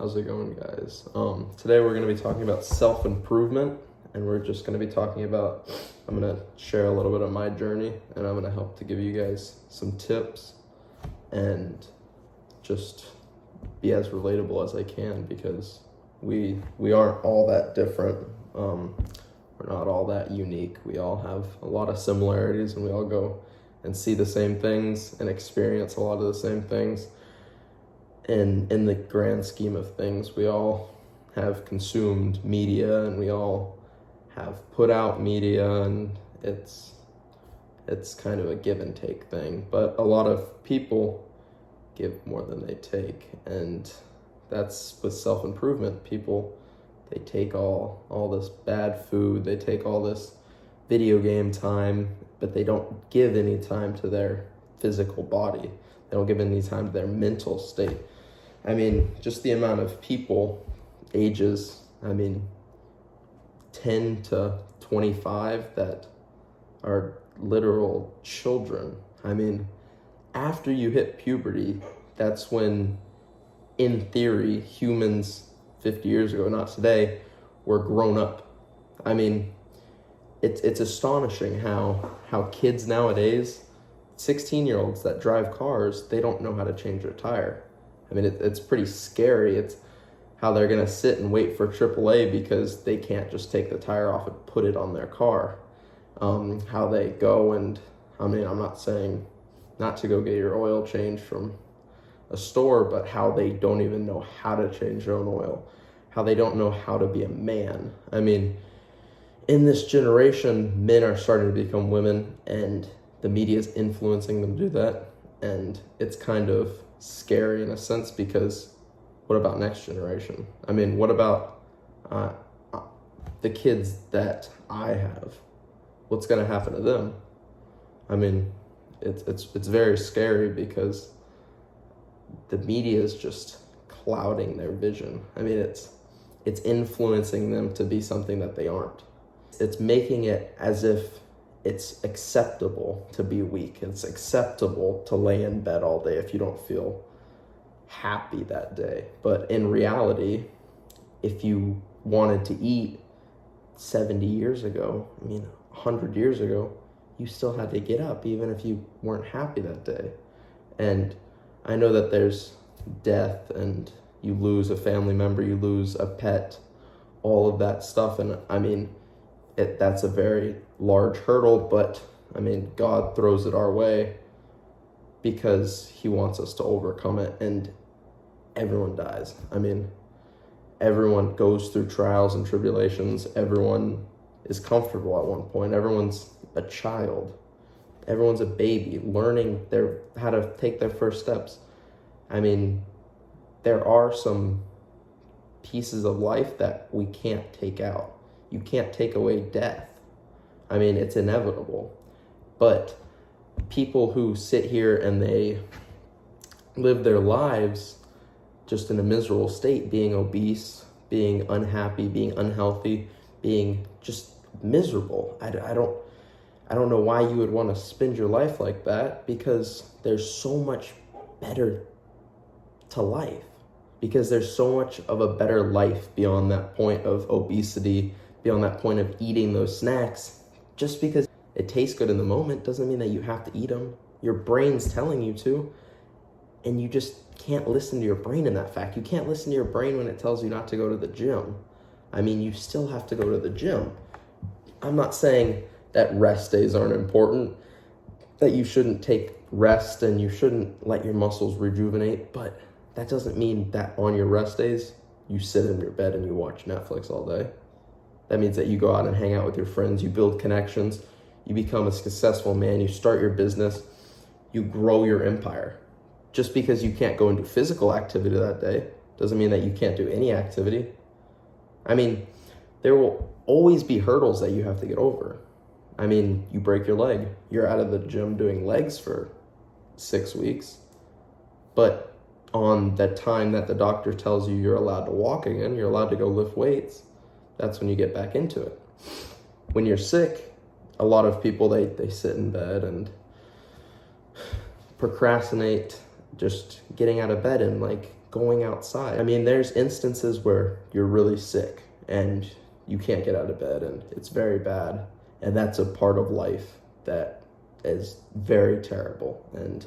How's it going, guys? Today we're going to be talking about self-improvement, and we're just going to be talking about, I'm going to share a little bit of my journey, and I'm going to help to give you guys some tips and just be as relatable as I can, because we aren't all that different. We're not all that unique. We all have a lot of similarities, and we all go and see the same things and experience a lot of the same things. And in the grand scheme of things, we all have consumed media, and we all have put out media, and it's kind of a give and take thing. But a lot of people give more than they take, and that's with self-improvement. People, they take all this bad food, they take all this video game time, but they don't give any time to their physical body. They don't give any time to their mental state. I mean, just the amount of people, ages, 10 to 25, that are literal children. After you hit puberty, that's when, in theory, humans 50 years ago, not today, were grown up. It's astonishing how kids nowadays, 16-year-olds that drive cars, they don't know how to change their tire. It's pretty scary. It's how they're going to sit and wait for AAA because they can't just take the tire off and put it on their car. How they go and, I'm not saying not to go get your oil changed from a store, but how they don't even know how to change their own oil. How they don't know how to be a man. In this generation, men are starting to become women, and the media is influencing them to do that. And it's kind of scary in a sense, because what about next generation? What about the kids that I have? What's going to happen to them? It's very scary, because the media is just clouding their vision. It's influencing them to be something that they aren't. It's making it as if it's acceptable to be weak. It's acceptable to lay in bed all day if you don't feel happy that day. But in reality, if you wanted to eat 70 years ago, 100 years ago, you still had to get up even if you weren't happy that day. And I know that there's death, and you lose a family member, you lose a pet, all of that stuff. And that's a very large hurdle, but God throws it our way because he wants us to overcome it. And everyone dies. Everyone goes through trials and tribulations. Everyone is comfortable at one point. Everyone's a child. Everyone's a baby learning how to take their first steps. There are some pieces of life that we can't take out. You can't take away death. It's inevitable. But people who sit here and they live their lives just in a miserable state, being obese, being unhappy, being unhealthy, being just miserable. I don't know why you would want to spend your life like that, because there's so much better to life. Because there's so much of a better life beyond that point of obesity, beyond that point of eating those snacks. Just because it tastes good in the moment doesn't mean that you have to eat them. Your brain's telling you to, and you just can't listen to your brain in that fact. You can't listen to your brain when it tells you not to go to the gym. You still have to go to the gym. I'm not saying that rest days aren't important, that you shouldn't take rest and you shouldn't let your muscles rejuvenate, but that doesn't mean that on your rest days, you sit in your bed and you watch Netflix all day. That means that you go out and hang out with your friends, you build connections, you become a successful man, you start your business, you grow your empire. Just because you can't go and do physical activity that day doesn't mean that you can't do any activity. There will always be hurdles that you have to get over. You break your leg, you're out of the gym doing legs for 6 weeks, but on the time that the doctor tells you you're allowed to walk again, you're allowed to go lift weights, that's when you get back into it. When you're sick, a lot of people, they sit in bed and procrastinate just getting out of bed and going outside. I mean, there's instances where you're really sick and you can't get out of bed and it's very bad. And that's a part of life that is very terrible. And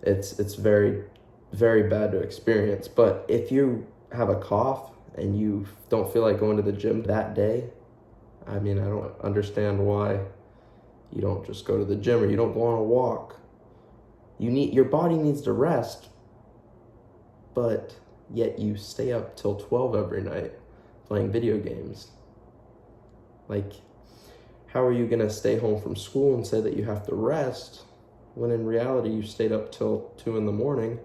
it's very, very bad to experience. But if you have a cough and you don't feel like going to the gym that day, I mean, I don't understand why you don't just go to the gym or you don't go on a walk. Your body needs to rest, but yet you stay up till 12 every night playing video games. Like, how are you gonna stay home from school and say that you have to rest when in reality you stayed up till 2 in the morning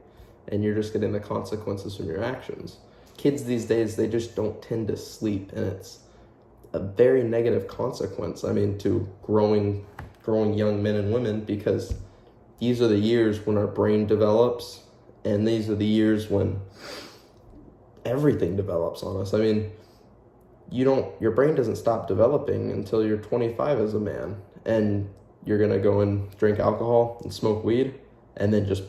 and you're just getting the consequences from your actions? Kids these days, they just don't tend to sleep, and it's a very negative consequence, I mean, to growing young men and women, because these are the years when our brain develops, and these are the years when everything develops on us. I mean, your brain doesn't stop developing until you're 25 as a man, and you're gonna go and drink alcohol and smoke weed and then just,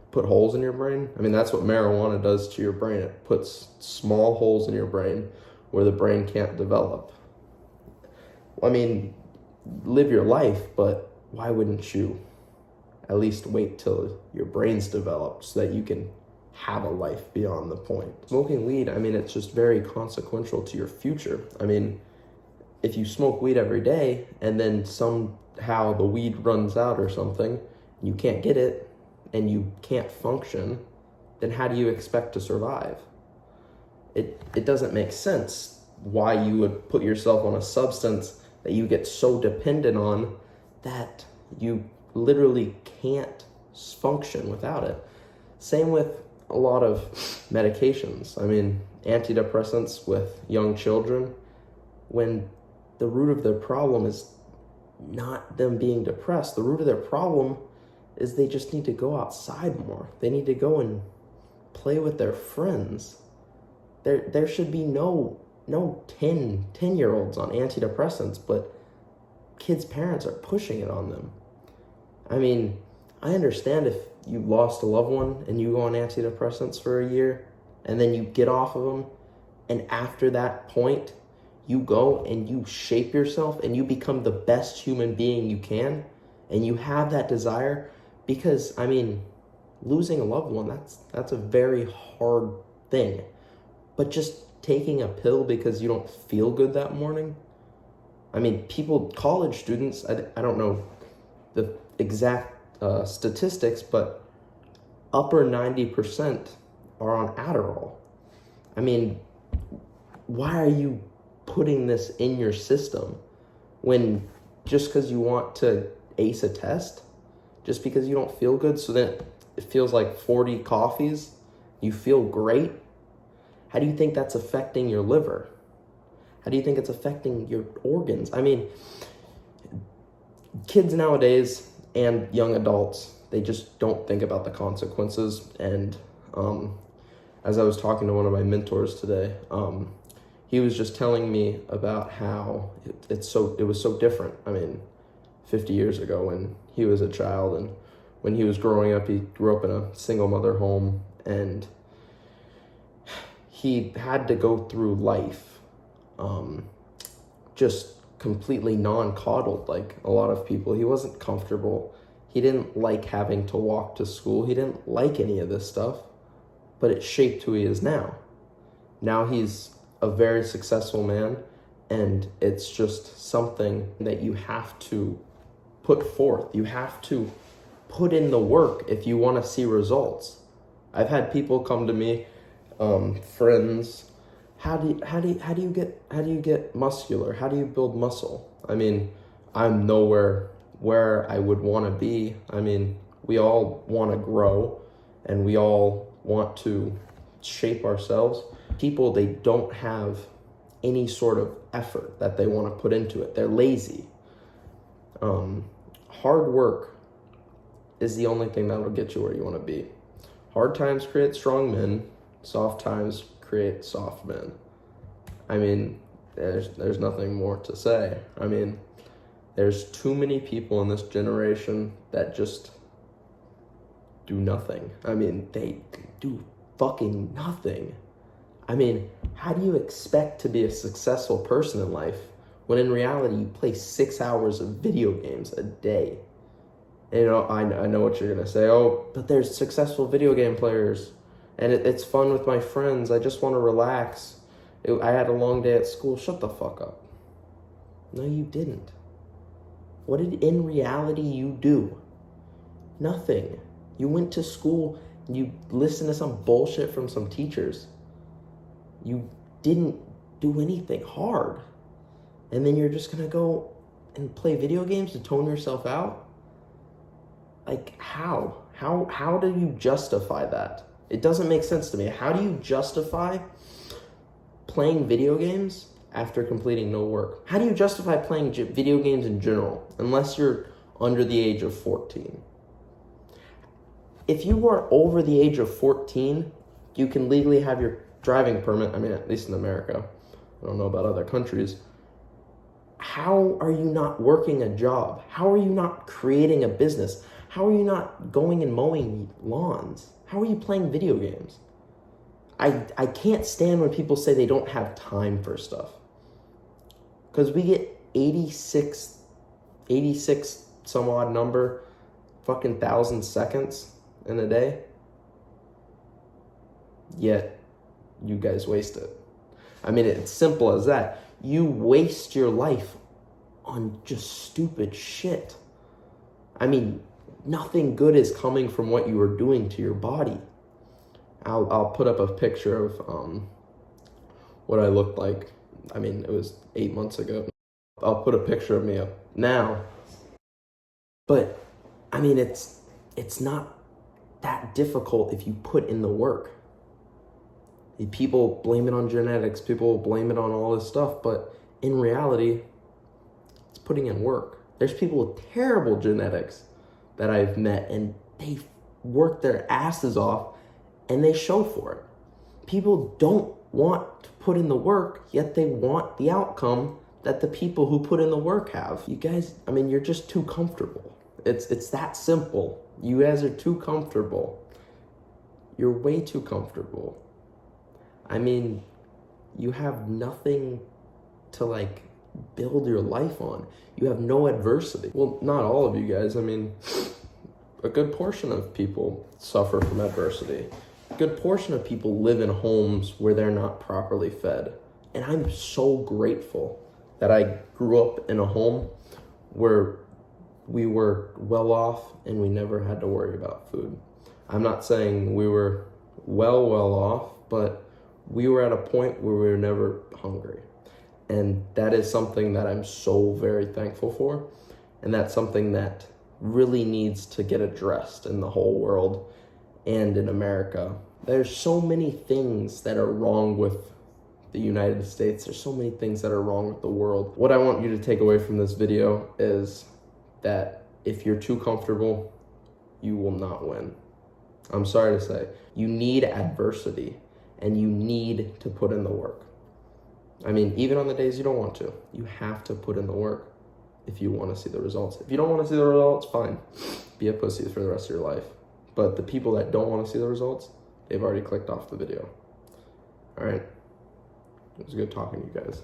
put holes in your brain. I mean, that's what marijuana does to your brain. It puts small holes in your brain where the brain can't develop. I mean, live your life, but why wouldn't you at least wait till your brain's developed so that you can have a life beyond the point? Smoking weed, it's just very consequential to your future. I mean, if you smoke weed every day and then somehow the weed runs out or something, you can't get it and you can't function, then how do you expect to survive? It doesn't make sense why you would put yourself on a substance that you get so dependent on that you literally can't function without it. Same with a lot of medications. Antidepressants with young children, when the root of their problem is not them being depressed. The root of their problem is they just need to go outside more. They need to go and play with their friends. There should be no 10-year-olds on antidepressants, but kids' parents are pushing it on them. I understand if you lost a loved one and you go on antidepressants for a year and then you get off of them, and after that point, you go and you shape yourself and you become the best human being you can, and you have that desire, because, losing a loved one, that's a very hard thing. But just taking a pill because you don't feel good that morning, college students, I don't know the exact statistics, but upper 90% are on Adderall. Why are you putting this in your system when just because you want to ace a test, just because you don't feel good, so then it feels like 40 coffees, you feel great? How do you think that's affecting your liver? How do you think it's affecting your organs? Kids nowadays and young adults, they just don't think about the consequences. And as I was talking to one of my mentors today, he was just telling me about how it was so different. 50 years ago when he was a child, and when he was growing up, he grew up in a single mother home, and he had to go through life just completely non-coddled like a lot of people. He wasn't comfortable. He didn't like having to walk to school. He didn't like any of this stuff, but it shaped who he is now. Now he's a very successful man, and it's just something that you have to put forth. You have to put in the work if you want to see results. I've had people come to me, friends, how do you get muscular? How do you build muscle? I'm nowhere where I would want to be. We all want to grow, and we all want to shape ourselves. People, they don't have any sort of effort that they want to put into it. They're lazy. Hard work is the only thing that'll get you where you want to be. Hard times create strong men. Soft times create soft men. There's nothing more to say. There's too many people in this generation that just do nothing. They do fucking nothing. I mean, how do you expect to be a successful person in life when in reality you play 6 hours of video games a day? And, you know, I know what you're going to say. Oh, but there's successful video game players, and it's fun with my friends. I just want to relax. I had a long day at school. Shut the fuck up. No, you didn't. What did in reality you do? Nothing. You went to school, you listened to some bullshit from some teachers. You didn't do anything hard. And then you're just gonna go and play video games to tone yourself out? Like, how? How do you justify that? It doesn't make sense to me. How do you justify playing video games after completing no work? How do you justify playing video games in general, unless you're under the age of 14? If you are over the age of 14, you can legally have your driving permit. I mean, at least in America. I don't know about other countries. How are you not working a job? How are you not creating a business? How are you not going and mowing lawns? How are you playing video games? I can't stand when people say they don't have time for stuff. Because we get 86 some odd number, fucking 1,000 seconds in a day. Yet, you guys waste it. I mean, it's simple as that. You waste your life on just stupid shit. I mean, nothing good is coming from what you are doing to your body. I'll put up a picture of what I looked like. I mean, it was 8 months ago. I'll put a picture of me up now. But, I mean, it's not that difficult if you put in the work. People blame it on genetics, people blame it on all this stuff, but in reality, it's putting in work. There's people with terrible genetics that I've met, and they work their asses off, and they show for it. People don't want to put in the work, yet they want the outcome that the people who put in the work have. You guys, I mean, you're just too comfortable. It's that simple. You guys are too comfortable. You're way too comfortable. I mean, you have nothing to like build your life on. You have no adversity. Well, not all of you guys. I mean, a good portion of people suffer from adversity. A good portion of people live in homes where they're not properly fed. And I'm so grateful that I grew up in a home where we were well off and we never had to worry about food. I'm not saying we were well off, but we were at a point where we were never hungry. And that is something that I'm so very thankful for. And that's something that really needs to get addressed in the whole world and in America. There's so many things that are wrong with the United States. There's so many things that are wrong with the world. What I want you to take away from this video is that if you're too comfortable, you will not win. I'm sorry to say, you need adversity. And you need to put in the work. I mean, even on the days you don't want to, you have to put in the work if you want to see the results. If you don't want to see the results, fine. Be a pussy for the rest of your life. But the people that don't want to see the results, they've already clicked off the video. All right. It was good talking to you guys.